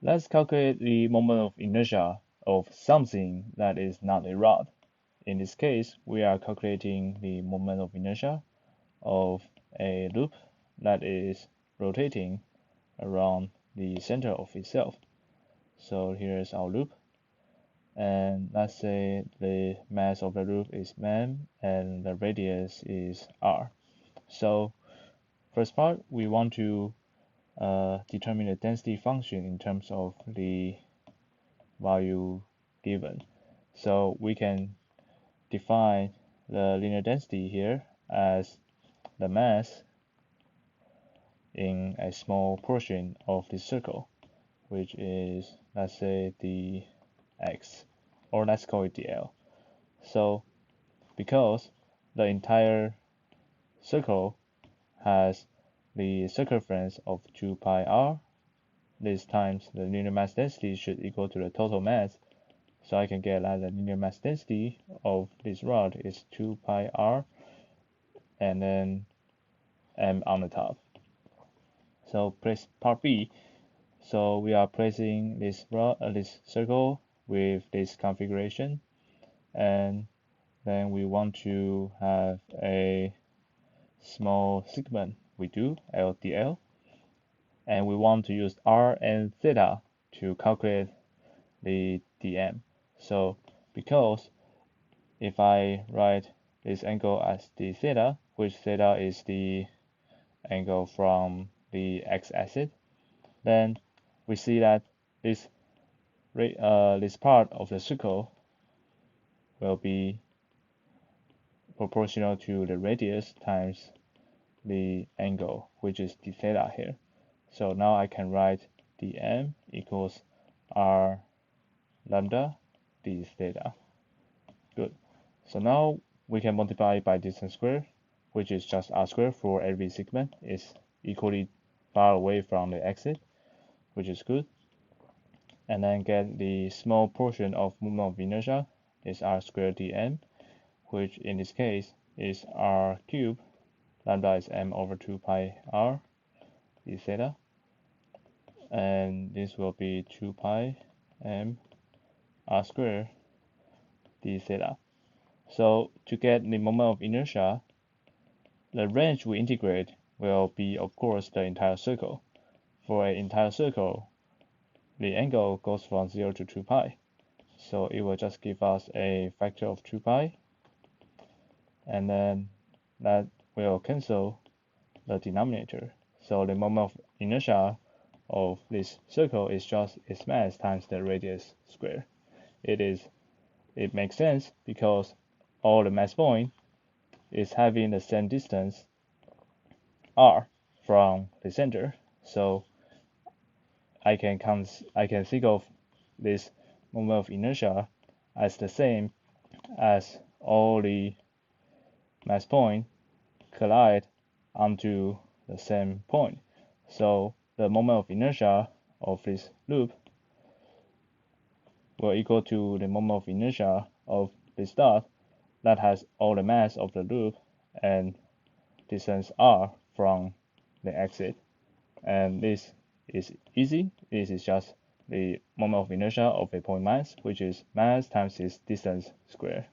Let's calculate the moment of inertia of something that is not a rod. In this case, we are calculating the moment of inertia of a loop that is rotating around the center of itself. So here's our loop, and let's say the mass of the loop is m and the radius is r. So first part, we want to determine the density function in terms of the value given. So we can define the linear density here as the mass in a small portion of the circle, which is, let's say, the x, or let's call it dl. So because the entire circle has the circumference of 2 pi r, this times the linear mass density should equal to the total mass. So I can get that the linear mass density of this rod is 2 pi r and then m on the top. So place part B. So we are placing this this circle with this configuration, and then we want to have a small segment. We do LDL, and we want to use r and theta to calculate the dm. So because if I write this angle as the theta, which theta is the angle from the x-axis, then we see that this part of the circle will be proportional to the radius times the angle, which is the theta here. So now I can write dm equals r lambda d theta. Good. So now we can multiply by distance squared, which is just r squared for every segment is equally far away from the exit, which is good. And then get the small portion of moment of inertia is r squared dm, which in this case is r cubed. Lambda is m over 2 pi r d theta, and this will be 2 pi m r squared d theta. So to get the moment of inertia, the range we integrate will be, of course, the entire circle. For an entire circle, the angle goes from 0 to 2 pi. So it will just give us a factor of 2 pi, and then that will cancel the denominator. So the moment of inertia of this circle is just its mass times the radius squared. It makes sense because all the mass point is having the same distance r from the center. So I can think of this moment of inertia as the same as all the mass point collide onto the same point. So the moment of inertia of this loop will equal to the moment of inertia of this dot that has all the mass of the loop and distance r from the exit. And this is easy. This is just the moment of inertia of a point mass, which is mass times its distance squared.